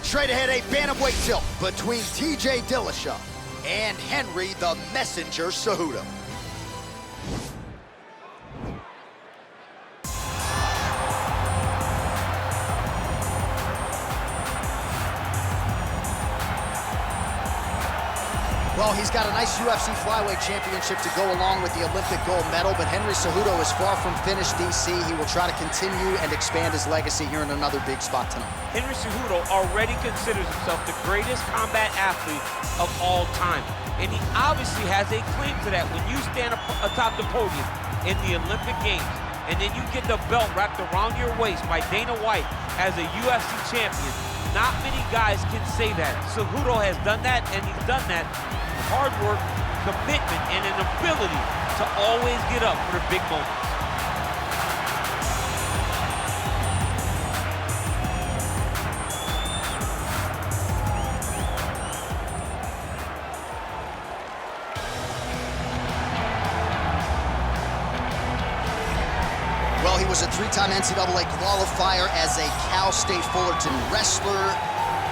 Straight ahead, a bantamweight tilt between TJ Dillashaw and Henry the Messenger Cejudo. Well, he's got a nice UFC flyweight championship to go along with the Olympic gold medal, but Henry Cejudo is far from finished, DC. He will try to continue and expand his legacy here in another big spot tonight. Henry Cejudo already considers himself the greatest combat athlete of all time, and he obviously has a claim to that. When you stand atop the podium in the Olympic Games, and then you get the belt wrapped around your waist by Dana White as a UFC champion, not many guys can say that. Cejudo has done that, and he's done that with hard work, commitment, and an ability to always get up for the big moments. Well, he was a three-time NCAA qualifier as a Cal State Fullerton wrestler.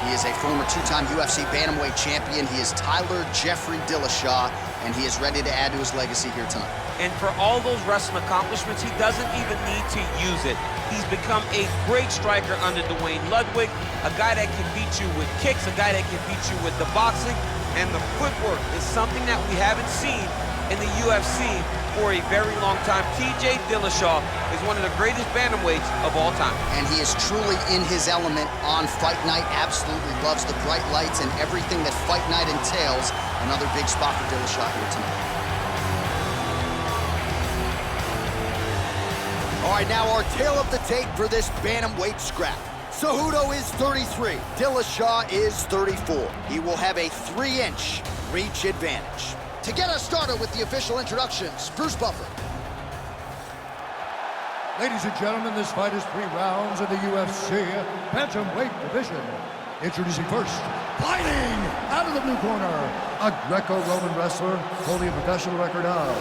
He is a former two-time UFC bantamweight champion. He is Tyler Jeffrey Dillashaw, and he is ready to add to his legacy here tonight. And for all those wrestling accomplishments, he doesn't even need to use it. He's become a great striker under Dwayne Ludwig, a guy that can beat you with kicks, a guy that can beat you with the boxing, and the footwork is something that we haven't seen in the UFC for a very long time. TJ Dillashaw is one of the greatest bantamweights of all time. And he is truly in his element on fight night, absolutely loves the bright lights and everything that fight night entails. Another big spot for Dillashaw here tonight. All right, now our tail of the tape for this bantamweight scrap. Cejudo is 33, Dillashaw is 34. He will have a 3-inch reach advantage. To get us started with the official introductions, Bruce Buffer. Ladies and gentlemen, this fight is 3 rounds in the UFC bantamweight division. Introducing first, fighting out of the blue corner, a Greco-Roman wrestler holding a professional record of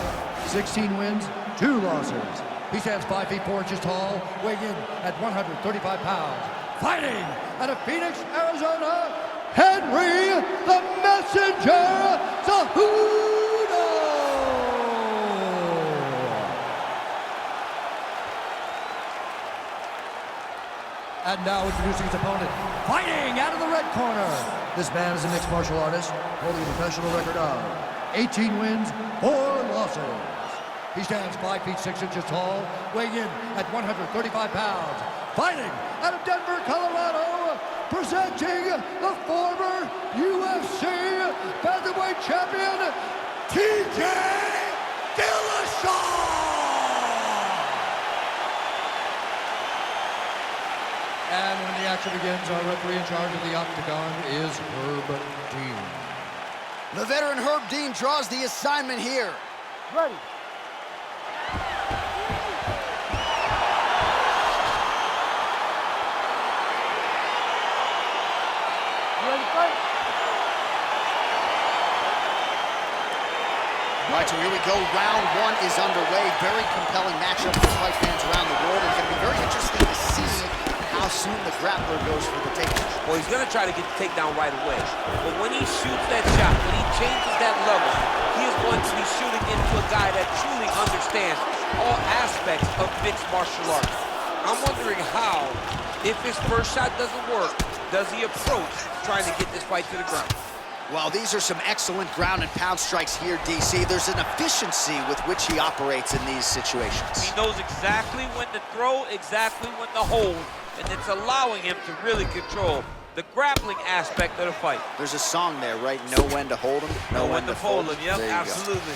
16 wins, 2 losses. He stands 5 feet 4 inches tall, weighing in at 135 pounds. Fighting out of Phoenix, Arizona, Henry the Messenger Cejudo! And now introducing his opponent, fighting out of the red corner. This man is a mixed martial artist, holding a professional record of 18 wins, 4 losses. He stands 5 feet 6 inches tall, weighing in at 135 pounds. Fighting out of Denver, Colorado, presenting the former UFC bantamweight champion, TJ Dillashaw! And when the action begins, our referee in charge of the octagon is Herb Dean. The veteran Herb Dean draws the assignment here. Ready. All right, so here we go. Round 1 is underway. Very compelling matchup for fight fans around the world. It's going to be very interesting to see how soon the grappler goes for the takedown. Well, he's going to try to get the takedown right away. But when he shoots that shot, when he changes that level, he is going to be shooting into a guy that truly understands all aspects of mixed martial arts. I'm wondering how, if his first shot doesn't work, does he approach trying to get this fight to the ground? Well, these are some excellent ground and pound strikes here, DC. There's an efficiency with which he operates in these situations. He knows exactly when to throw, exactly when to hold, and it's allowing him to really control the grappling aspect of the fight. There's a song there, right? Know when to hold him, know when to fold him. Yep, absolutely.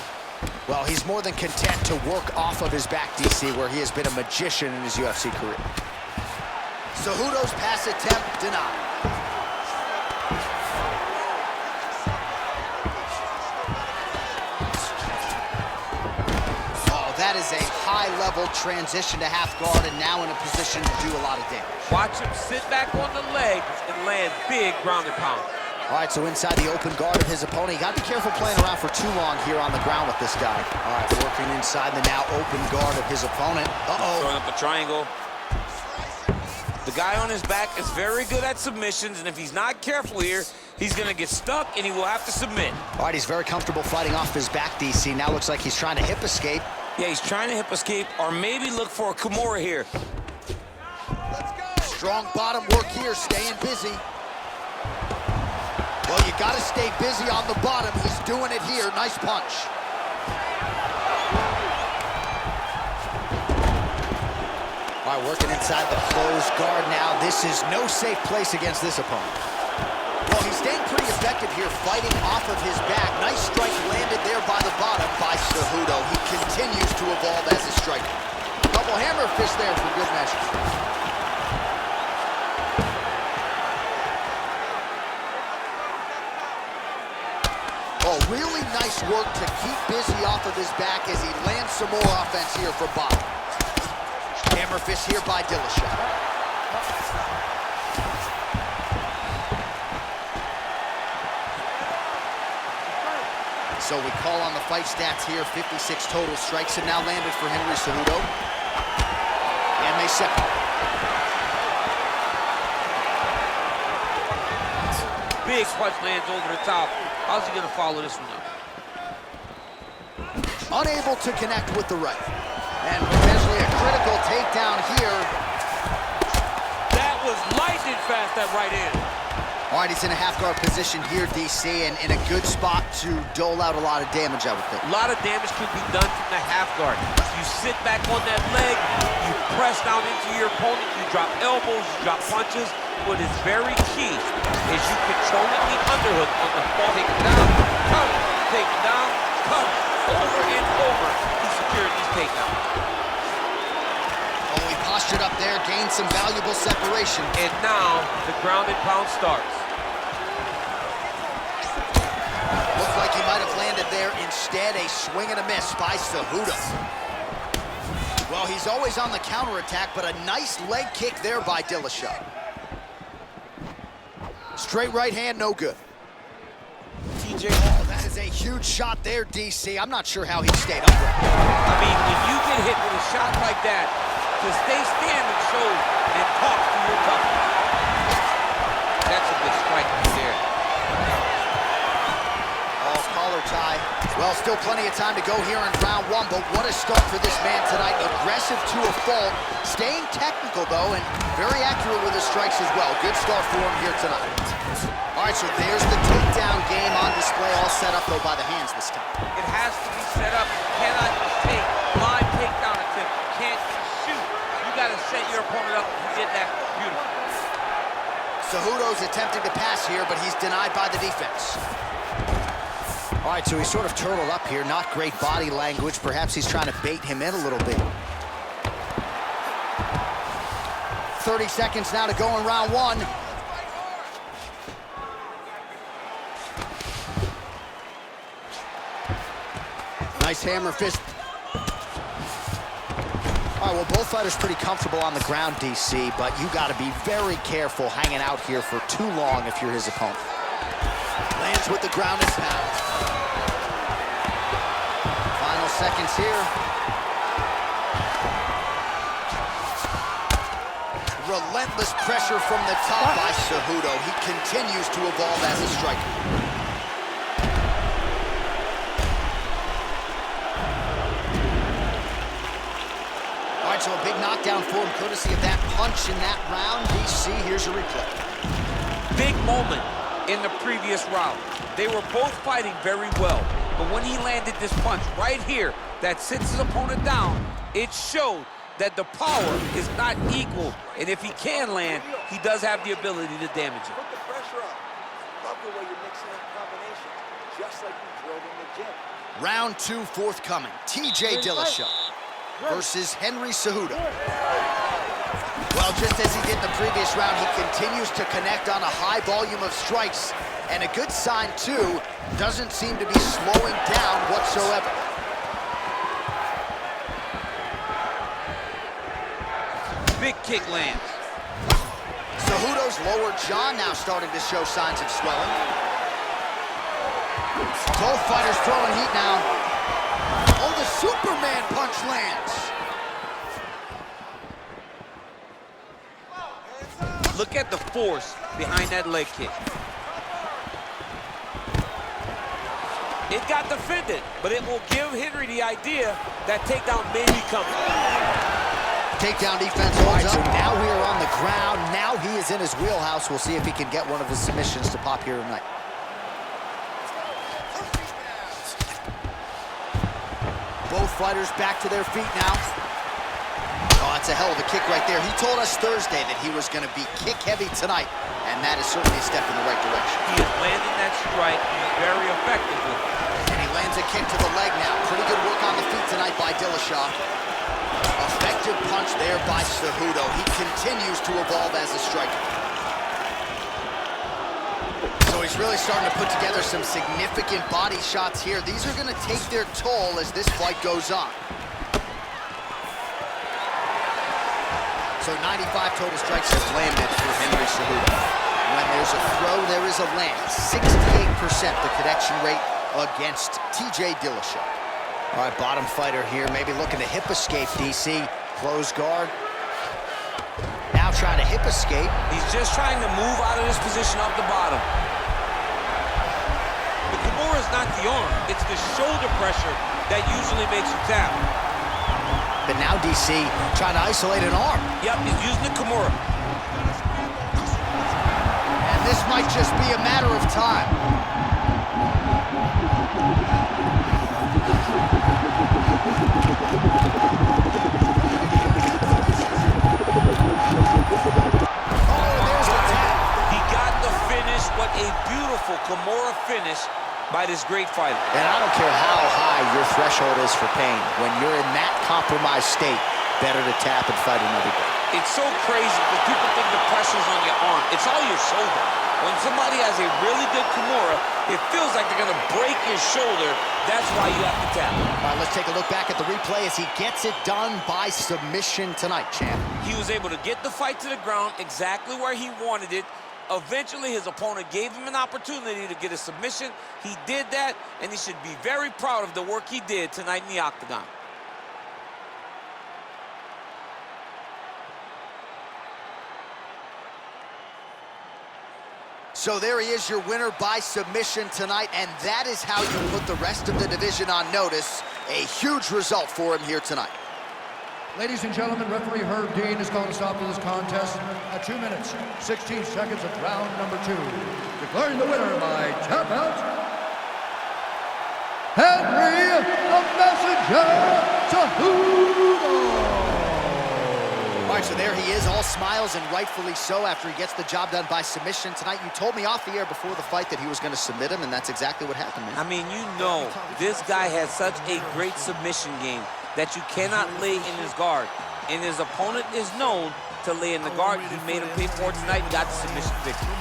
Well, he's more than content to work off of his back, DC, where he has been a magician in his UFC career. Cejudo's pass attempt denied. That is a high-level transition to half guard and now in a position to do a lot of damage. Watch him sit back on the legs and land big ground and pound. All right, so inside the open guard of his opponent. You got to be careful playing around for too long here on the ground with this guy. All right, working inside the now open guard of his opponent. Throwing up the triangle. The guy on his back is very good at submissions, and if he's not careful here, he's gonna get stuck and he will have to submit. All right, he's very comfortable fighting off his back, DC. Now looks like he's trying to hip escape. Yeah, he's trying to hip escape or maybe look for a Kimura here. Let's go. Strong bottom work here, staying busy. Well, you gotta stay busy on the bottom. He's doing it here. Nice punch. All right, working inside the closed guard now. This is no safe place against this opponent. Well, he's staying pretty effective here, fighting off of his back. Nice strike landed there by the bottom by Cejudo. He continues to evolve as a striker. Couple hammer fists there for good measure. Oh, really nice work to keep busy off of his back as he lands some more offense here from bottom. Hammer fist here by Dillashaw. So we call on the fight stats here. 56 total strikes have now landed for Henry Cejudo. And they separate. Big punch lands over the top. How's he gonna follow this one up? Unable to connect with the right. And potentially a critical takedown here. That was lightning fast, that right hand. All right, he's in a half-guard position here, DC, and in a good spot to dole out a lot of damage, I would think. A lot of damage can be done from the half guard. You sit back on that leg, you press down into your opponent, you drop elbows, you drop punches. What is very key is you controlling the underhook on the fall. Take it down, cover, take it down, cover. Over and over, he secured these takedowns. Oh, he postured up there, gained some valuable separation. And now, the ground and pound starts. Looked like he might have landed there. Instead, a swing and a miss by Cejudo. Well, he's always on the counterattack, but a nice leg kick there by Dillashaw. Straight right hand, no good. TJ, oh, that is a huge shot there, DC. I'm not sure how he stayed upright. I mean, when you get hit with a shot like that, to stay standing shows and talks to your toughness. That's a good strike right there. Oh, collar tie. Well, still plenty of time to go here in round one, but what a start for this man tonight. Aggressive to a fault, staying technical, though, and very accurate with his strikes as well. Good start for him here tonight. All right, so there's the takedown game on display, all set up, though, by the hands this time. It has to be set up. You cannot take live takedown attempt. You can't shoot. You got to set your opponent up. You did that beautifully. Cejudo's attempting to pass here, but he's denied by the defense. All right, so he's sort of turtled up here. Not great body language. Perhaps he's trying to bait him in a little bit. 30 seconds now to go in round one. Nice hammer fist. All right, well, both fighters pretty comfortable on the ground, DC, but you got to be very careful hanging out here for too long if you're his opponent. Lands with the ground and pound. Final seconds here. Relentless pressure from the top by Cejudo. He continues to evolve as a striker. So a big knockdown for him, courtesy of that punch in that round. DC, here's a replay. Big moment in the previous round. They were both fighting very well, but when he landed this punch right here that sits his opponent down, it showed that the power is not equal, and if he can land, he does have the ability to damage it. Put the pressure on. Love the way you're mixing up combinations, just like you drilled in the gym. Round two forthcoming. TJ Dillashaw versus Henry Cejudo. Well, just as he did in the previous round, he continues to connect on a high volume of strikes. And a good sign, too, doesn't seem to be slowing down whatsoever. Big kick lands. Cejudo's lower jaw now starting to show signs of swelling. Both fighters throwing heat now. Oh, the Superman punch lands. Look at the force behind that leg kick. It got defended, but it will give Henry the idea that takedown may be coming. Takedown defense holds up. Now we are on the ground. Now he is in his wheelhouse. We'll see if he can get one of his submissions to pop here tonight. Both fighters back to their feet now. Oh, that's a hell of a kick right there. He told us Thursday that he was going to be kick-heavy tonight, and that is certainly a step in the right direction. He is landing that strike very effectively. And he lands a kick to the leg now. Pretty good work on the feet tonight by Dillashaw. Effective punch there by Cejudo. He continues to evolve as a striker. So he's really starting to put together some significant body shots here. These are going to take their toll as this fight goes on. So 95 total strikes have landed for Henry Cejudo. When there's a throw, there is a land. 68% the connection rate against TJ Dillashaw. All right, bottom fighter here, maybe looking to hip escape, DC. Close guard. Now trying to hip escape. He's just trying to move out of this position off the bottom. The Kimura is not the arm, it's the shoulder pressure that usually makes you tap. But now DC trying to isolate an arm. Yep, he's using the Kimura. And this might just be a matter of time. What a beautiful Kimura finish by this great fighter. And I don't care how high your threshold is for pain. When you're in that compromised state, better to tap and fight another day. It's so crazy because people think the pressure's on your arm. It's all your shoulder. When somebody has a really good Kimura, it feels like they're going to break your shoulder. That's why you have to tap. All right, let's take a look back at the replay as he gets it done by submission tonight, champ. He was able to get the fight to the ground exactly where he wanted it. Eventually, his opponent gave him an opportunity to get a submission. He did that, and he should be very proud of the work he did tonight in the octagon. So there he is, your winner by submission tonight, and that is how you put the rest of the division on notice. A huge result for him here tonight. Ladies and gentlemen, referee Herb Dean has called a stop to this contest at 2 minutes, 16 seconds of round number 2. Declaring the winner by tap out, Henry the Messenger Cejudo. All right, so there he is, all smiles and rightfully so after he gets the job done by submission tonight. You told me off the air before the fight that he was going to submit him, and that's exactly what happened, man. I mean, you know, this guy has such a great submission game that you cannot lay in his guard. And his opponent is known to lay in the guard. He made him pay for it tonight and got the submission victory.